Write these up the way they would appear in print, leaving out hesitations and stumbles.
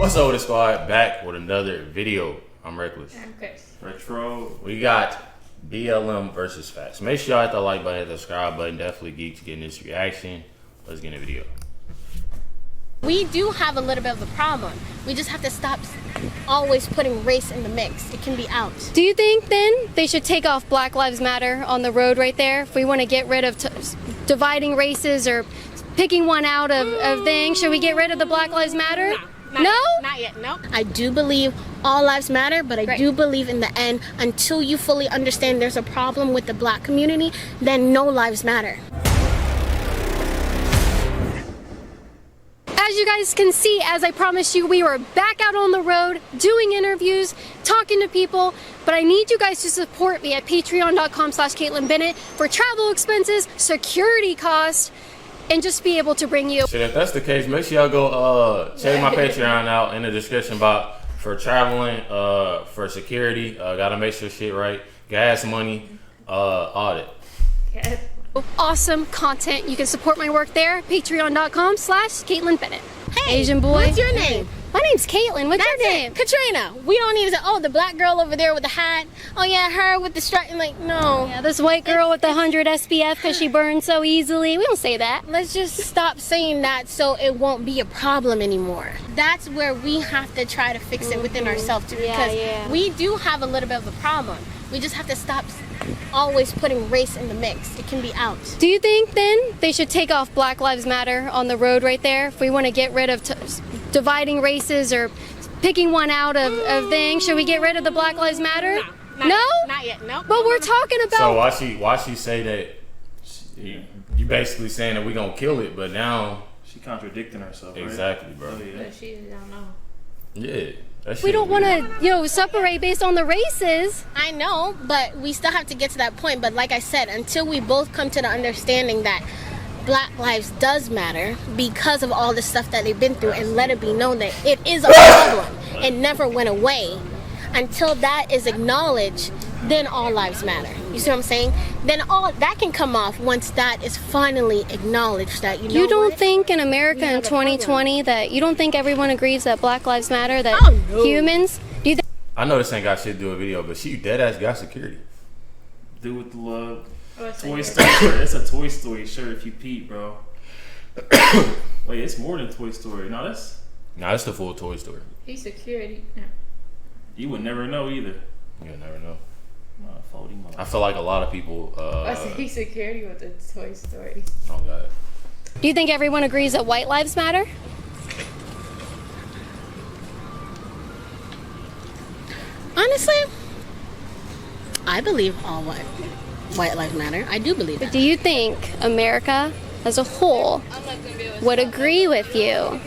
What's up with the squad? Back with another video. I'm Recklezz. Okay. Retro. We got BLM versus facts. Make sure y'all hit the like button, hit the subscribe button. Definitely geek to getting this reaction. Let's get in the video. We do have a little bit of a problem. We just have to stop always putting race in the mix. It can be out. Do you think then they should take off Black Lives Matter on the road right there if we want to get rid of dividing races or picking one out of things? Should we get rid of the Black Lives Matter? No? Not yet, no. I do believe all lives matter, but I do believe in the end, until you fully understand there's a problem with the black community, then no lives matter. As you guys can see, as I promised you, we were back out on the road doing interviews, talking to people, but I need you guys to support me at patreon.com/CaitlinBennett for travel expenses, security costs, and just be able to bring you. So if that's the case, make sure y'all go check my Patreon out in the description box for traveling, for security. Gotta make sure shit right, gas money, all that. Okay. Awesome content. You can support my work there, patreon.com/CaitlinBennett. Hey, Asian boy. what's your name? My name's Caitlin. What's your name? Katrina. We don't even say, oh, the black girl over there with the hat. Oh yeah, her with the stripe. Like, no. Yeah, this white girl with the 100 SPF because she burns so easily. We don't say that. Let's just stop saying that so it won't be a problem anymore. That's where we have to try to fix it within ourselves too, because we do have a little bit of a problem. We just have to stop always putting race in the mix. It can be out. Do you think then they should take off Black Lives Matter on the road right there if we want to get rid of dividing races or picking one out of things? Should we get rid of the Black Lives Matter? No? Not yet, no. But we're talking about... So why she say that? You basically saying that we gonna kill it, but now She contradicting herself. exactly, bro. Oh, yeah. But she don't know. Yeah. That we shit don't weird. want to, separate based on the races. I know, but we still have to get to that point. But like I said, until we both come to the understanding that black lives does matter because of all the stuff that they've been through, and let it be known that it is a problem, it never went away. Until that is acknowledged, then all lives matter. You see what I'm saying? Then all that can come off once that is finally acknowledged. That you don't think in America in 2020 that you don't think everyone agrees that Black Lives Matter, that humans? Do you think? I know this ain't got shit to do with video, but she dead ass got security. Do with the love. What's Toy it? Story. It's a Toy Story shirt if you peep, bro. Wait, it's more than Toy Story. No, that's... Nah, it's the full Toy Story. He's security. No. You would never know either. You'll never know. Folding I feel like a lot of people. I said he's security with the Toy Story. Oh god. Do you think everyone agrees that white lives matter? Honestly, I believe all white lives matter. I do believe that. Do you think America as a whole would agree with you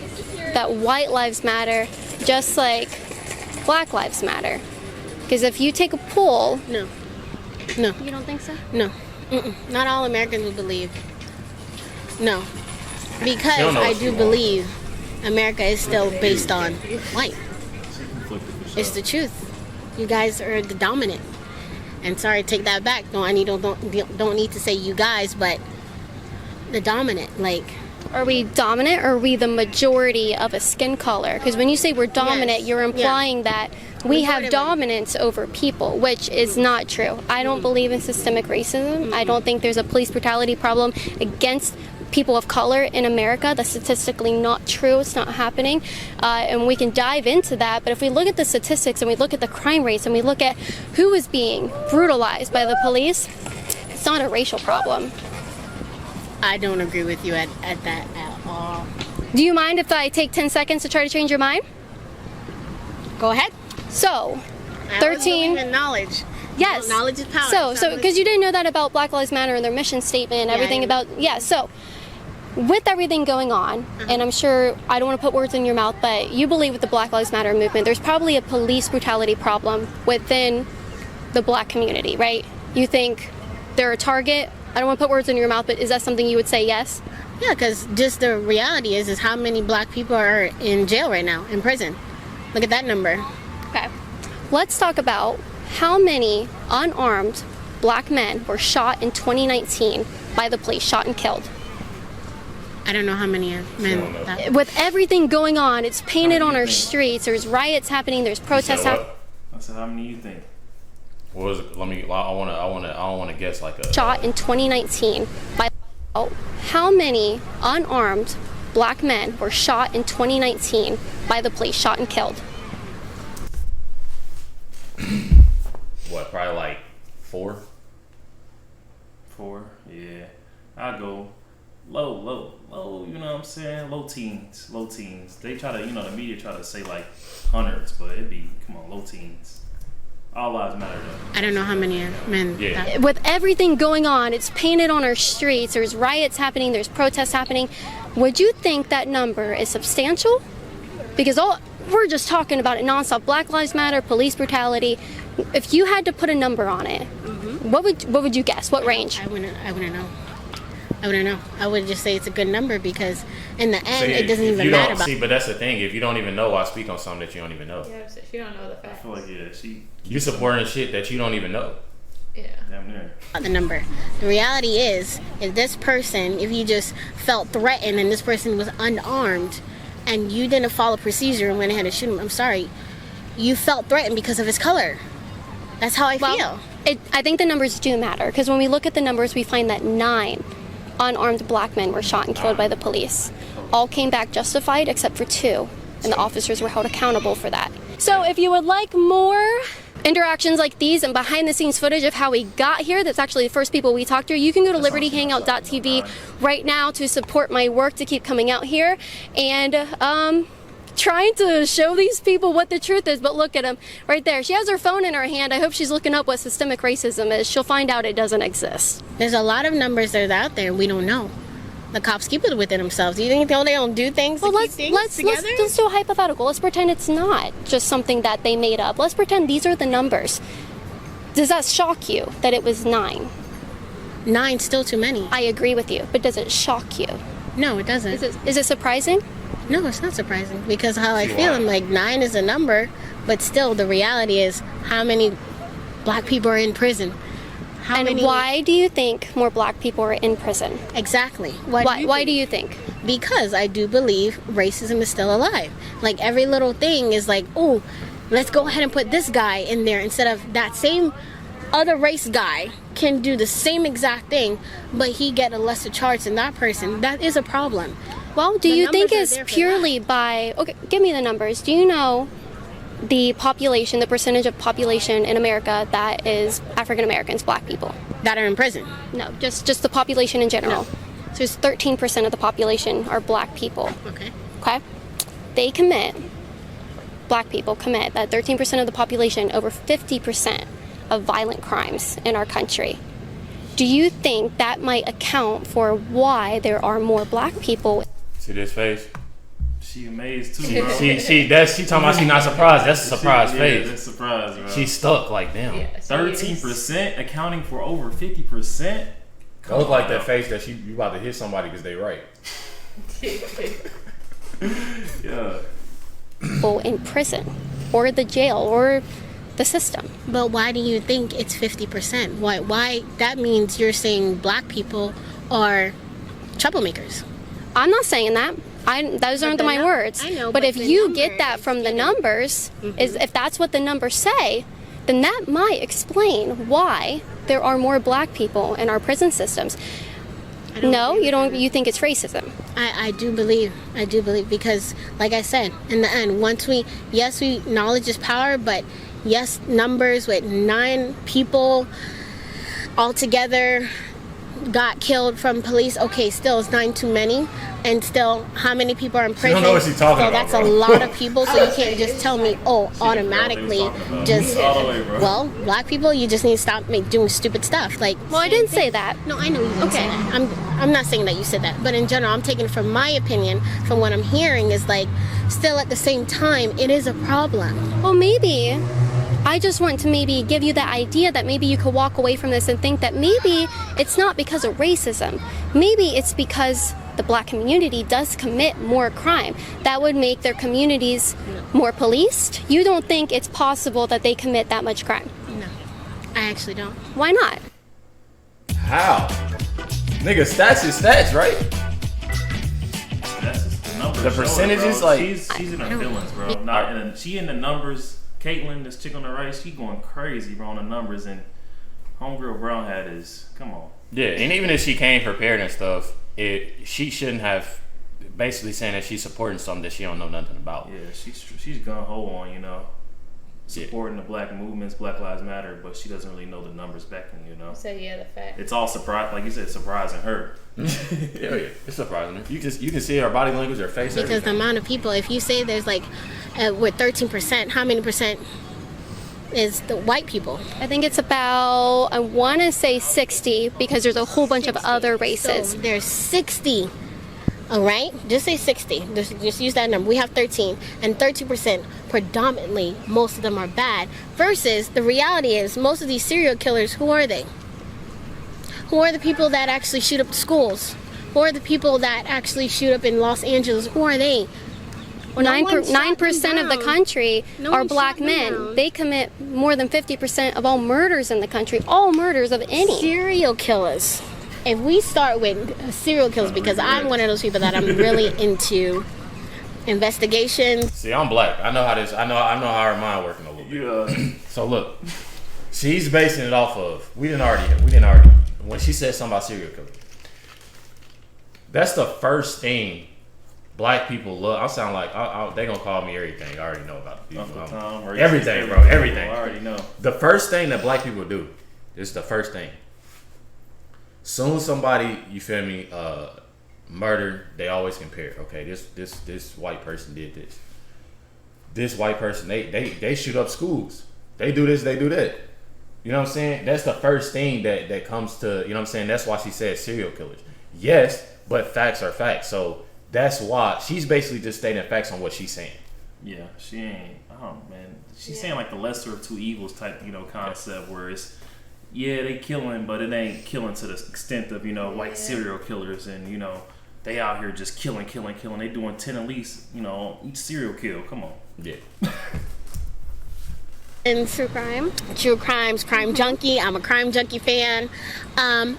that white lives matter just like Black Lives Matter? Because if you take a poll... No. You don't think so? No. Not all Americans will believe. No. Because I do believe America is still based on white. It's the truth. You guys are the dominant. And sorry, take that back. Don't need to say you guys, but the dominant. Like, are we dominant, or are we the majority of a skin color? Because when you say we're dominant, you're implying that we have dominance over people, which is not true. I don't believe in systemic racism. I don't think there's a police brutality problem against people of color in America. That's statistically not true. It's not happening. And we can dive into that. But if we look at the statistics and we look at the crime rates and we look at who is being brutalized by the police, it's not a racial problem. I don't agree with you at that at all. Do you mind if I take 10 seconds to try to change your mind? Go ahead. So, I 13. believe in knowledge. Yes. Knowledge is power. So because you didn't know that about Black Lives Matter and their mission statement and everything about, so with everything going on, and I'm sure I don't want to put words in your mouth, but you believe with the Black Lives Matter movement, there's probably a police brutality problem within the black community, right? You think they're a target? I don't want to put words in your mouth, but is that something you would say yes? Yeah, because just the reality is how many black people are in jail right now, in prison. Look at that number. Okay. Let's talk about how many unarmed black men were shot in 2019 by the police, shot and killed. I don't know how many men. With everything going on, it's painted on our streets. There's riots happening. There's protests happening. I said, how many do you think? What was it? I don't want to guess like a Shot in 2019 by. How many unarmed black men were shot in 2019 by the police? Shot and killed. What? Probably like 4. 4. Yeah, I go low. You know what I'm saying? Low teens. They try to, the media try to say like hundreds, but it'd be low teens. All lives matter though. I don't know how many men. Yeah. With everything going on, it's painted on our streets. There's riots happening. There's protests happening. Would you think that number is substantial? Because we're just talking about it nonstop. Black Lives Matter, police brutality. If you had to put a number on it, what would you guess? What range? I wouldn't know. I would just say it's a good number because in the end, it doesn't even matter. But that's the thing. If you don't even know, why speak on something that you don't even know? Yeah, so she don't know the facts. I feel like You supporting shit that you don't even know. Yeah. Damn near. The number. The reality is, if you just felt threatened and this person was unarmed, and you didn't follow procedure and went ahead and shoot him, I'm sorry, you felt threatened because of his color. That's how I feel. I think the numbers do matter because when we look at the numbers, we find that 9 unarmed black men were shot and killed by the police. All came back justified except for 2, and the officers were held accountable for that. So if you would like more interactions like these and behind the scenes footage of how we got here, that's actually the first people we talked to, you can go to libertyhangout.tv right now to support my work to keep coming out here and trying to show these people what the truth is. But look at them right there. She has her phone in her hand. I hope she's looking up what systemic racism is. She'll find out it doesn't exist. There's a lot of numbers that are out there we don't know. The cops keep it within themselves. Do you think they don't do things to keep things together? Let's do a hypothetical. Let's pretend it's not just something that they made up. Let's pretend these are the numbers. Does that shock you that it was 9? 9's still too many. I agree with you, but does it shock you? No, it doesn't. Is it surprising? No, it's not surprising because how I feel, I'm like 9 is a number, but still the reality is how many black people are in prison. Why do you think more black people are in prison? Exactly. Why do you think? Because I do believe racism is still alive. Like every little thing is like, oh, let's go ahead and put this guy in there instead of that same other race guy can do the same exact thing, but he get a lesser charge than that person. That is a problem. Well, do you think it's purely by... Okay, give me the numbers. Do you know the population, the percentage of population in America that is African Americans, black people? That are in prison? No, just the population in general. No. So there's 13% of the population are black people. Okay. Okay? Black people commit, that 13% of the population, over 50% of violent crimes in our country. Do you think that might account for why there are more black people? See this face? She amazed too, bro. She talking about she not surprised. That's a surprise face. That's a surprise, bro. She's stuck like damn. Yeah, 13% accounting for over 50%. That look like that face that you about to hit somebody because they right. Yeah. People in prison or the jail or the system. But why do you think it's 50%? Why? That means you're saying black people are troublemakers. I'm not saying that. Those aren't my words. I know, but if you get that from the numbers, if that's what the numbers say, then that might explain why there are more black people in our prison systems. No, you don't. You think it's racism? I do believe because, like I said, in the end, knowledge is power, but yes, numbers with 9 people altogether got killed from police. Okay, still it's 9 too many, and still how many people are in prison? I don't know what she's talking about. That's bro. a lot of people. So you can't just tell me, automatically just well, black people, you just need to stop doing stupid stuff. Like, well, I didn't say that. No, I know you didn't say that. I'm not saying that you said that, but in general, I'm taking it from my opinion, from what I'm hearing, is like, still at the same time, it is a problem. Well, maybe. I just want to maybe give you the idea that maybe you could walk away from this and think that maybe it's not because of racism. Maybe it's because the black community does commit more crime. That would make their communities more policed. You don't think it's possible that they commit that much crime? No, I actually don't. Why not? How? Nigga, stats is stats, right? The percentages, like she's in her feelings, bro. Not in she in the numbers. Caitlyn, this chick on the right, she going crazy, bro, on the numbers, and homegirl Brown hat is come on. Yeah, and even if she came prepared and stuff, she shouldn't have basically saying that she's supporting something that she don't know nothing about. Yeah, she's gun ho on, you know, supporting the black movements, Black Lives Matter, but she doesn't really know the numbers backing, you know. So yeah, the fact. It's all surprise, like you said, surprising her. Yeah, it's surprising her. You can see her body language, her face. Because everything. the amount of people, if you say there's like, with 13%, how many percent is the white people? I think it's about, I want to say 60, because there's a whole bunch of other races. So there's 60. All right, just say 60. Just use that number. We have 13, and 13% predominantly, most of them are bad. Versus the reality is, most of these serial killers, who are they? Who are the people that actually shoot up the schools? Who are the people that actually shoot up in Los Angeles? Who are they? 9% of the country are black men. Down. They commit more than 50% of all murders in the country. All murders of any. Serial killers. If we start with serial killers, because I'm one of those people that I'm really into investigations. See, I'm black. I know how this. I know how her mind working a little bit. Yeah. So look, she's basing it off of. We didn't already. When she said something about serial killer, that's the first thing black people love. I sound like they gonna call me everything. I already know about it. Uncle Tom, or everything, bro. Everything. I already know. The first thing that black people do is the first thing. Soon somebody, you feel me, murder, they always compare. Okay, this white person did this. This white person, they shoot up schools. They do this, they do that. You know what I'm saying? That's the first thing that comes to, you know what I'm saying? That's why she said serial killers. Yes, but facts are facts. So that's why she's basically just stating facts on what she's saying. Yeah, she ain't. Oh man, she's saying like the lesser of two evils type, you know, concept where it's they killing, but it ain't killing to the extent of, you know, white serial killers, and you know they out here just killing. They doing 10 at least, you know, each serial kill. Come on. Yeah. In true crimes, crime junkie. I'm a crime junkie fan.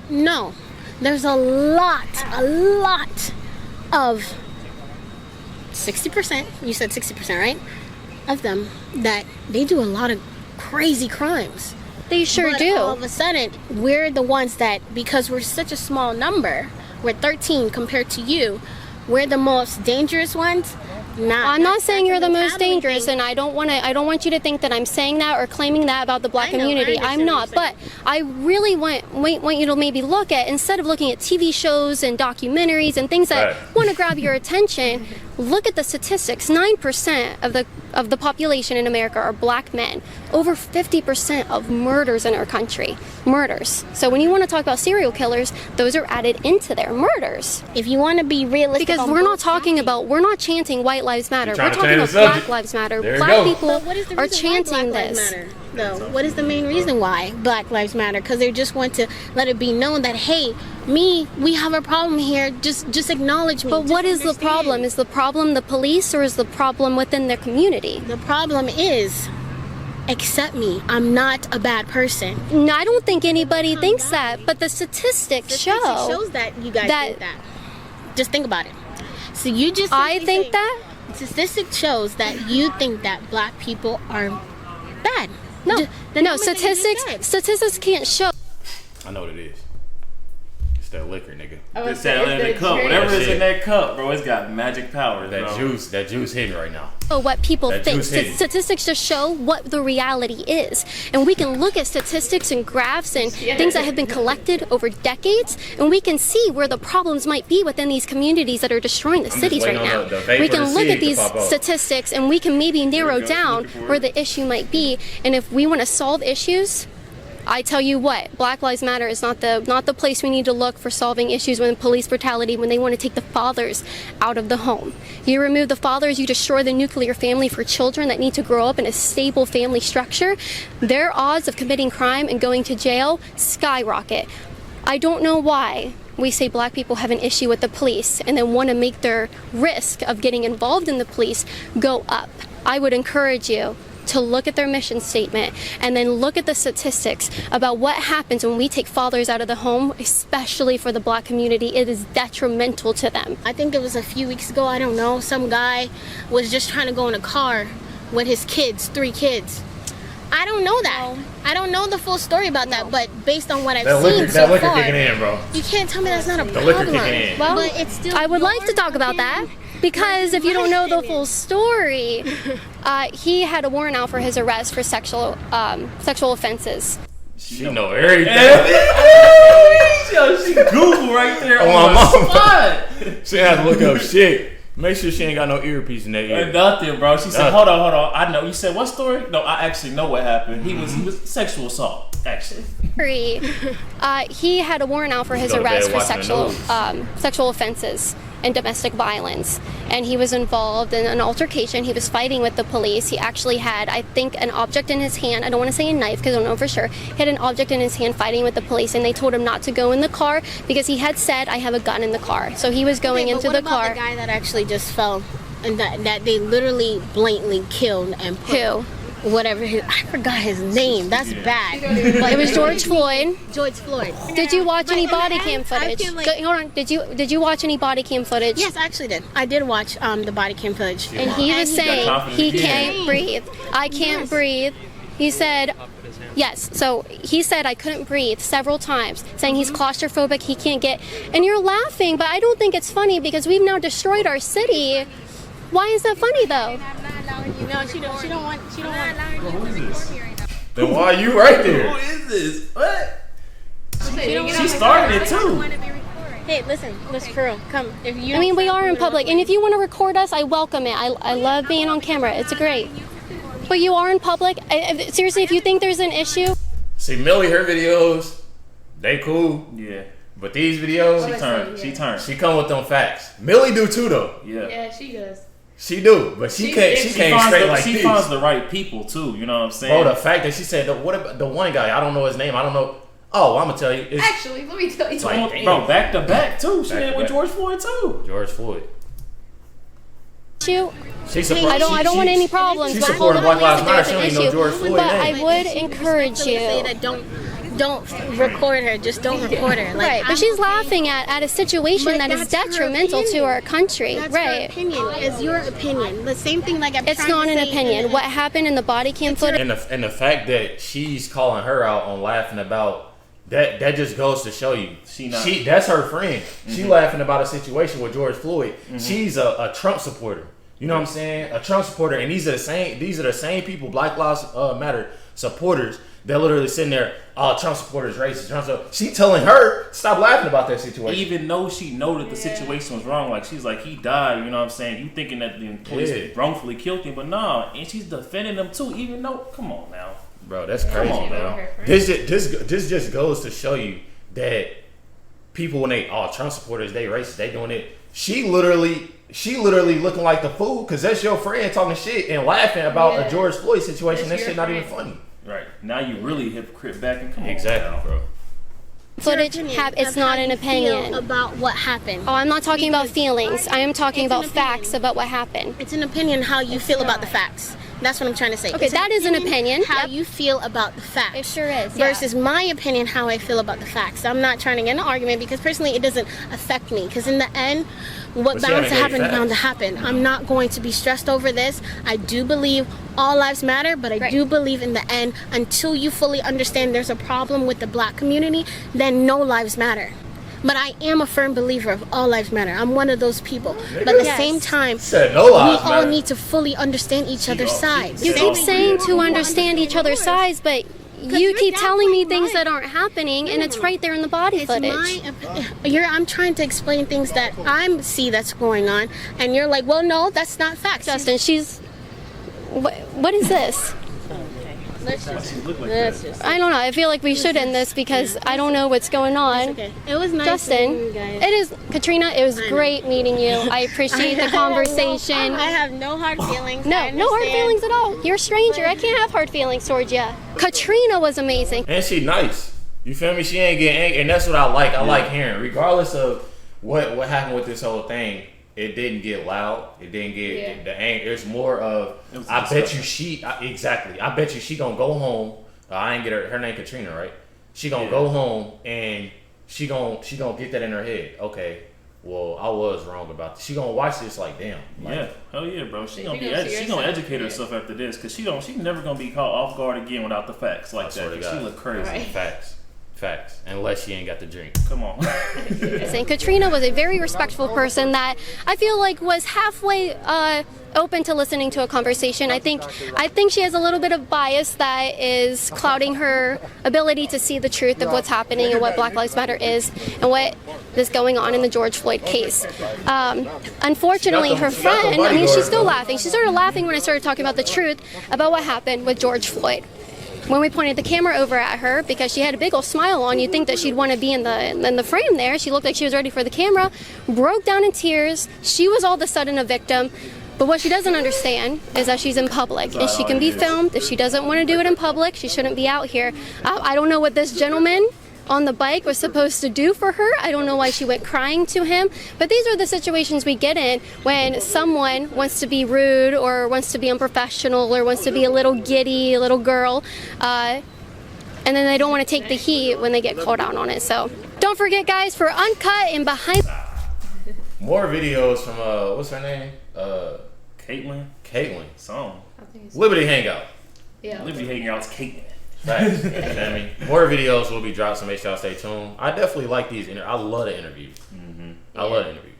No, there's a lot of 60%. You said 60%, right? Of them that they do a lot of crazy crimes. They sure But do. all of a sudden, we're the ones that, because we're such a small number, we're 13 compared to you, we're the most dangerous ones. I'm not saying you're the most mentality dangerous, thing. and I don't want you to think that I'm saying that or claiming that about the black I know, community. I I'm not, understand but I really want you to maybe look at, instead of looking at TV shows and documentaries and things that Right. want to grab your attention, look at the statistics. 9% of the population in America are black men. Over 50% of murders in our country. Murders. So when you want to talk about serial killers, those are added into their murders. If you want to be realistic, Because on we're not both talking sides. about, we're not chanting white lives matter. You're We're trying to talking change about the Black subject. Lives Matter. There you Black go. people But what is the are reason why chanting Black Lives this. Matter, though? What is the main reason why Black Lives Matter? Because they just want to let it be known that, hey, we have a problem here. Just acknowledge me. But Just what is the understand. problem? Is the problem the police, or is the problem within their community? The problem is, accept me. I'm not a bad person. No, I don't think anybody thinks that, but the statistics show. shows that you guys that- think that. Just think about it. So you just I simply think say- that. Statistics shows that you think that black people are bad. No, Then no, how many things you said? statistics can't show. I know what it is. It's that liquor, nigga. It's that in the cup. Whatever is in that cup, bro, it's got magic powers, That bro. juice hitting right now. What people That think. juice hidden. Statistics just show what the reality is. And we can look at statistics and graphs and things that have been collected over decades, and we can see where the problems might be within these communities that are destroying the just cities right waiting now. on the vapor We can to look see at it to these pop up. statistics, and we can maybe narrow go. down Looking for where it. the issue might be. And if we want to solve issues, I tell you what, Black Lives Matter is not the place we need to look for solving issues when police brutality, when they want to take the fathers out of the home. You remove the fathers, you destroy the nuclear family for children that need to grow up in a stable family structure. Their odds of committing crime and going to jail skyrocket. I don't know why we say black people have an issue with the police and then want to make their risk of getting involved in the police go up. I would encourage you to look at their mission statement and then look at the statistics about what happens when we take fathers out of the home, especially for the black community. It is detrimental to them. I think it was a few weeks ago, I don't know, some guy was just trying to go in a car with his kids, 3 kids. I don't know that. I don't know the full story about that, but based on what I've seen so liquor far, kicking in, bro. you can't tell me that's not a The problem. liquor kicking in. Well, but it's still I would like to talk about that, because if you don't know the full story, he had a warrant out for his arrest for sexual offenses. She know everything. Yo, she Google right there Oh, on my the mama. spot. She had to look up shit. Make sure she ain't got no earpiece in that ear. Nothing, bro. She said, Nothing. hold on. I know. You said, what story? No, I actually know what happened. He was sexual assault, actually. He had a warrant out for his Go to bed arrest for watching sexual offenses and domestic violence, and he was involved in an altercation. He was fighting with the police. He actually had, I think, an object in his hand. I don't want to say a knife because I don't know for sure. He had an object in his hand fighting with the police, and they told him not to go in the car because he had said, I have a gun in the car. So he was going into the car. What about the guy that actually just fell and that they literally blatantly killed and put Who? whatever his, I forgot his name. That's bad. It was George Floyd. George Floyd. Did you watch any body cam I footage? feel like- Hold on. Did you watch any body cam footage? Yes, I actually did. I did watch the body cam footage. And he was saying confidence. he Yeah. can't breathe. I can't breathe. He said, yes. So he said I couldn't breathe several times, saying he's claustrophobic, he can't get. And you're laughing, but I don't think it's funny because we've now destroyed our city. Why is that funny though? No, she don't want. Who is this? Then why are you right there? Who is this? What? She She started it too. Hey, listen, for real, come. If you. I mean, we are in public, and if you want to record us, I welcome it. I love being on camera. It's great. But you are in public. Seriously, if you think there's an issue, See, Millie, her videos, they cool. Yeah. But these videos, She turned. she come with them facts. Millie do too, though. Yeah. Yeah, she does. She do, but she came straight like She this. finds the right people too. You know what I'm saying? Bro, the fact that she said, what about the one guy, I don't know his name, I don't know. Oh, I'm going to tell you. It's Actually, let me tell you. Like, damn. Bro, back to back too. She Back did to with back. George Floyd too. George Floyd. she I I don't want any problems. She but supported hold on, Black Lives Matter. there's She an don't even know issue. George Floyd But name. I would encourage you. Say that don't record her. Just don't record her. Like, Right, but she's laughing at a situation But that is that's her detrimental to opinion. our country. That's her Right. opinion. It's your opinion. The same thing. Like I'm It's trying not to an say opinion. What happened in the body cam footage? And the fact that she's calling her out on laughing about that just goes to show you that's her friend. She laughing about a situation with George Floyd. She's a Trump supporter. You know what I'm saying? A Trump supporter, and these are the same people, Black Lives Matter supporters, that literally sitting there, oh, Trump supporters racist. She telling her stop laughing about that situation. Even though she know that the situation was wrong, like she's like, he died, you know what I'm saying? You thinking that the police wrongfully killed him, but nah, and she's defending him too, even though, come on now. Bro, that's crazy, on, man. man. This just goes to show you that people, when they Trump supporters, they racist, they doing it. She literally looking like the fool because that's your friend talking shit and laughing about a George Floyd situation. That shit not even funny. Right. Now you really hypocrite back and come Exactly, on now. bro. Footage, it's not an opinion. about what happened. Oh, I'm not talking about feelings. I am talking about facts about what happened. It's an opinion how you feel about the facts. That's what I'm trying to say. Okay, It's that is an opinion. How Yep. you feel about the facts. It sure is, yeah. Versus my opinion, how I feel about the facts. I'm not trying to get in an argument because personally it doesn't affect me. Because in the end, what But she bound to haven't happen made is bound to facts. happen. I'm not going to be stressed over this. I do believe all lives matter, but I do believe in the end, until you fully understand there's a problem with the black community, then no lives matter. But I am a firm believer of all lives matter. I'm one of those people. But at the Yes. same time, Said no we lives all matter. need to fully understand each other's sides. You keep saying to understand each other's sides, but you keep telling me things that aren't happening, and it's right there in the body It's footage. I'm trying to explain things that I see that's going on, and you're like, well, no, that's not facts. Justin, what is this? Let's Why just, she look like let's that? just. I don't know. I feel like we should end this because I don't know what's going on. Okay. It was nice Justin, meeting you guys. it is Katrina. It was great meeting you. I appreciate the conversation. I have no hard feelings. No, I no hard understand. feelings at all. You're a stranger. I can't have hard feelings towards you. Katrina was amazing. And she nice. You feel me? She ain't getting angry, and that's what I like. I like hearing, regardless of what happened with this whole thing. it didn't get loud. It didn't get the anger. It's more of I bet you she gonna go home. I ain't get her name Katrina, right? She gonna go home and she gonna get that in her head. Okay, well I was wrong about this. She gonna watch this like damn. Like, hell yeah, bro. She gonna educate herself after this because she never gonna be caught off guard again without the facts like that. She look crazy. Right. Facts. Unless she ain't got the drink. Come on. And Katrina was a very respectful person that I feel like was halfway open to listening to a conversation. I think she has a little bit of bias that is clouding her ability to see the truth of what's happening and what Black Lives Matter is and what is going on in the George Floyd case. Unfortunately, her friend, I mean, she's still laughing. She started laughing when I started talking about the truth about what happened with George Floyd. When we pointed the camera over at her, because she had a big old smile on, you'd think that she'd want to be in the frame there. She looked like she was ready for the camera, broke down in tears. She was all of a sudden a victim. But what she doesn't understand is that she's in public and she can be filmed. If she doesn't want to do it in public, she shouldn't be out here. I don't know what this gentleman on the bike was supposed to do for her. I don't know why she went crying to him. But these are the situations we get in when someone wants to be rude or wants to be unprofessional or wants to be a little giddy, a little girl. And then they don't want to take the heat when they get called out on it. So don't forget, guys, for Uncut and Behind. More videos from, what's her name? Caitlyn. Song. Liberty Hangout. Yeah. Liberty Hangout's Caitlyn. Facts. I mean, more videos will be dropped, so make sure y'all stay tuned. I definitely like these. I love the interviews. I love the interviews.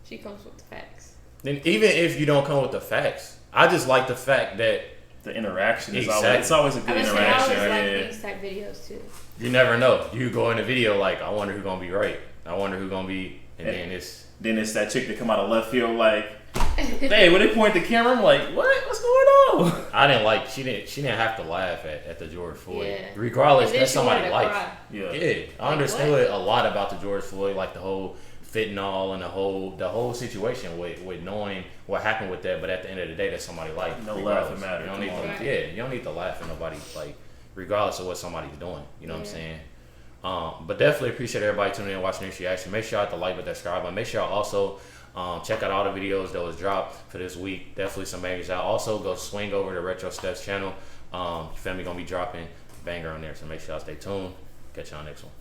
She comes with the facts. Then even if you don't come with the facts, I just like the fact that the interaction is exactly. always a good interaction. I always like these type videos too. You never know. You go in the video like, I wonder who's gonna be right. I wonder who's gonna be, and then it's that chick that come out of left field like, hey, when they point the camera, I'm like, what's going on? I didn't like. She didn't have to laugh at the George Floyd. Yeah. Regardless, that's somebody's life. Yeah. I understood a lot about the George Floyd, like the whole fentanyl and the whole situation with knowing what happened with that. But at the end of the day, that's somebody's life. No laughing matter. You don't you don't need to laugh at nobody, like regardless of what somebody's doing. You know what I'm saying? But definitely appreciate everybody tuning in and watching this reaction. Make sure y'all hit the like button, subscribe button. Make sure y'all also check out all the videos that was dropped for this week. Definitely some bangers out. Also, go swing over to Recklezz channel. Family gonna be dropping banger on there, so make sure y'all stay tuned. Catch y'all next one.